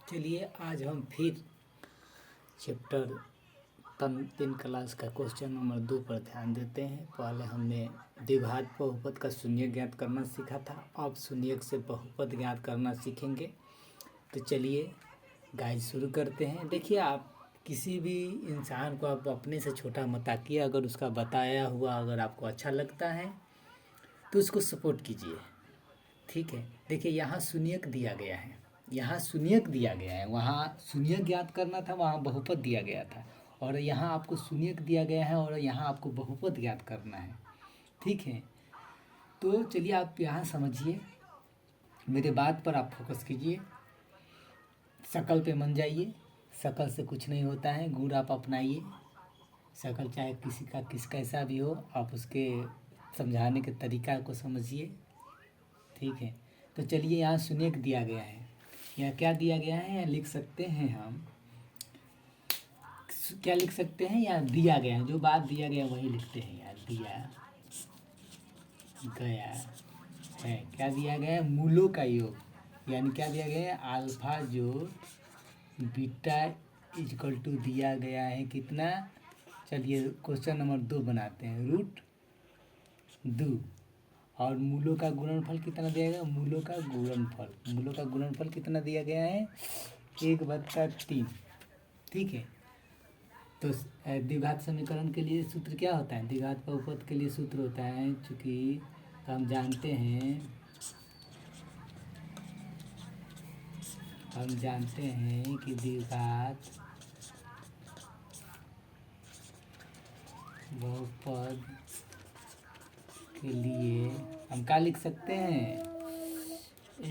चलिए आज हम फिर चैप्टर 3 क्लास का क्वेश्चन नंबर 2 पर ध्यान देते हैं। पहले हमने द्विघात बहुपद का शून्य ज्ञात करना सीखा था, अब शून्य से बहुपद ज्ञात करना सीखेंगे। तो चलिए गाइस शुरू करते हैं। देखिए, आप किसी भी इंसान को आप अपने से छोटा मत आकिए। अगर उसका बताया हुआ अगर आपको अच्छा लगता है तो उसको सपोर्ट कीजिए, ठीक है। देखिए यहाँ शून्यक दिया गया है, यहाँ शून्यक दिया गया है, वहाँ शून्य ज्ञात करना था, वहाँ बहुपद दिया गया था, और यहाँ आपको शून्यक दिया गया है और यहाँ आपको बहुपद ज्ञात करना है, ठीक है। तो चलिए आप यहाँ समझिए, मेरे बात पर आप फोकस कीजिए, शकल पे मन जाइए। शकल से कुछ नहीं होता है, गुण आप अपनाइए। शकल चाहे किसी का कैसा भी हो, आप उसके समझाने के तरीका को समझिए, ठीक है। तो चलिए यहाँ शून्यक दिया गया है, यहाँ क्या दिया गया है, यहाँ लिख सकते हैं हम, क्या लिख सकते हैं, यहाँ दिया गया है, जो बात दिया गया वही लिखते हैं। यहाँ दिया गया है, क्या दिया गया है, मूलों का योग, यानी क्या दिया गया है, अल्फा जोड़ बीटा इक्वल टू दिया गया है कितना। चलिए क्वेश्चन नंबर 2 बनाते हैं, √2 और मूलों का गुणनफल कितना दिया गया, मूलों का गुणनफल कितना दिया गया है, 1/3, ठीक है। तो द्विघात समीकरण के लिए सूत्र क्या होता है, द्विघात बहुपद के लिए सूत्र होता है, चूँकि हम जानते हैं कि द्विघात बहुपद के लिए हम क्या लिख सकते हैं,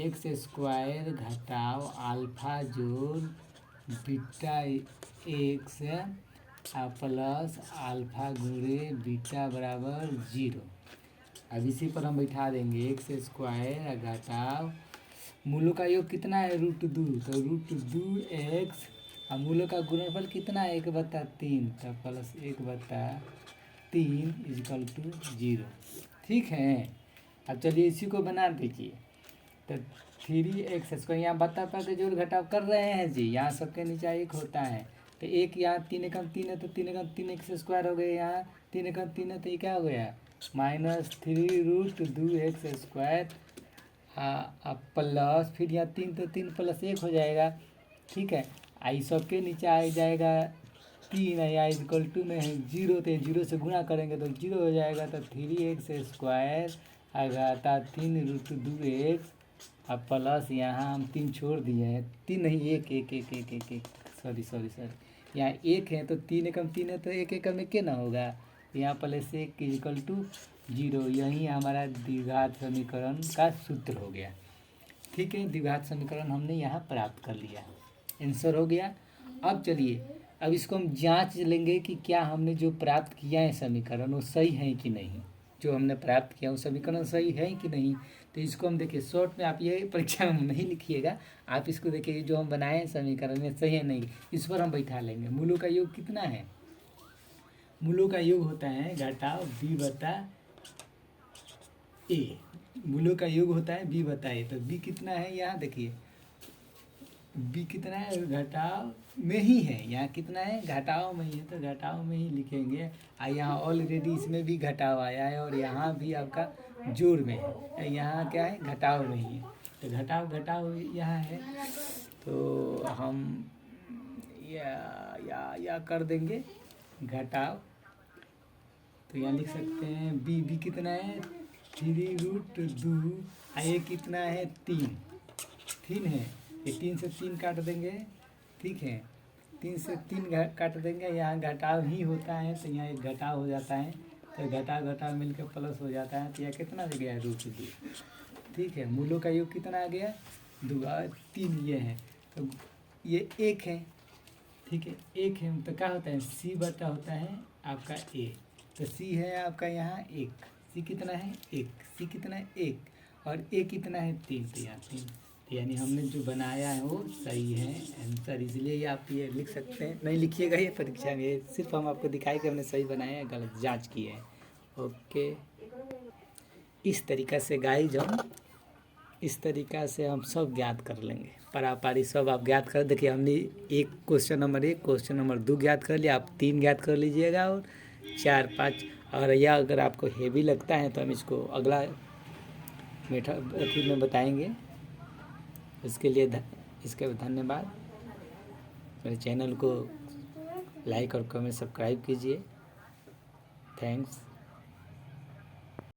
x² घटाव अल्फा जोड़ बीटा x प्लस अल्फा गुणे बीटा बराबर 0। अब इसी पर हम बैठा देंगे, x² घटाव मूलों का योग कितना है, √2, तो √2x और मूलों का गुणनफल कितना है, 1/3, तो प्लस 1/3 इक्वल टू 0, ठीक है। अब चलिए इसी को बना दीजिए, तो 3x², यहाँ बता के जोड़ घटाव कर रहे हैं जी, यहाँ सबके नीचे एक होता है, तो एक यहाँ 3 एकम 3 है, तो 3 एकम 3x² हो गया, यहाँ 3 एकम 3 है, तो ये क्या हो गया, -3√2x² प्लस फिर यहाँ 3, तो 3 + 1 हो जाएगा, ठीक है। आई सबके नीचे आ जाएगा 3 है, या इक्वल टू में है 0, तो 0 से गुणा करेंगे तो 0 हो जाएगा, तो 3x² घाता 3√2x प्लस यहाँ हम 3 छोड़ दिए हैं, 3 नहीं 1 सॉरी यहाँ 1 है, तो 3 एकम 3 है, तो 1 एकम 1 ना होगा, यहाँ प्लस 1 इक्वल टू 0। यही हमारा द्विघात समीकरण का सूत्र हो गया, ठीक है। द्विघात समीकरण हमने यहाँ प्राप्त कर लिया, आंसर हो गया। अब चलिए, अब इसको हम जांच लेंगे कि क्या हमने जो प्राप्त किया है समीकरण वो सही है कि नहीं, जो हमने प्राप्त किया वो समीकरण सही है कि नहीं। तो इसको हम देखिए, शॉर्ट में आप ये परीक्षा में नहीं लिखिएगा, आप इसको देखिए, जो हम बनाए हैं समीकरण में सही है नहीं, इस पर हम बैठा लेंगे। मूलों का योग कितना है, मूलों का योग होता है घटाव b/a, मूलों का योग होता है b/a, तो b कितना है, यहाँ देखिए b कितना है, घटाव में ही है, यहाँ कितना है, घटाव में ही है, तो घटाव में ही लिखेंगे। यहाँ ऑलरेडी इसमें भी घटाव आया है और यहाँ भी आपका जोड़ में है, यहाँ क्या है, घटाव में ही है, तो घटाव यहाँ है, तो हम या कर देंगे घटाव, तो यहाँ लिख सकते हैं b कितना है, 3√2, ये कितना है, 3 है, ये 3 से 3 काट देंगे, ठीक है, 3 से 3 काट देंगे, यहाँ घटाव ही होता है, तो यहाँ एक घटाव हो जाता है, तो घटाव मिलकर प्लस हो जाता है, तो यह कितना हो गया, √2, ठीक है। मूलों का योग कितना आ गया, 2 और 3 ये है, तो ये 1 है, ठीक है, 1 है, तो क्या होता है, c/, होता है आपका a, तो c है आपका यहाँ 1, c कितना है 1, c कितना है 1, और a कितना है 3, तो यहाँ 3, यानी हमने जो बनाया है वो सही है आंसर। इसलिए आप ये लिख सकते हैं, नहीं लिखिएगा ये परीक्षा में, सिर्फ हम आपको दिखाई कि हमने सही बनाया है, गलत जांच की है, ओके। इस तरीक़ा से गाइज हम इस तरीक़ा से हम सब ज्ञात कर लेंगे। पारापारी सब आप ज्ञात कर, देखिए हमने एक क्वेश्चन नंबर 1 क्वेश्चन नंबर 2 ज्ञात कर लिया, आप 3 ज्ञात कर लीजिएगा और 4 5। और यह अगर आपको हेवी लगता है तो हम इसको अगला मीठा अथी में बताएंगे। इसके लिए धन्यवाद। मेरे चैनल को लाइक और कमेंट सब्सक्राइब कीजिए। थैंक्स।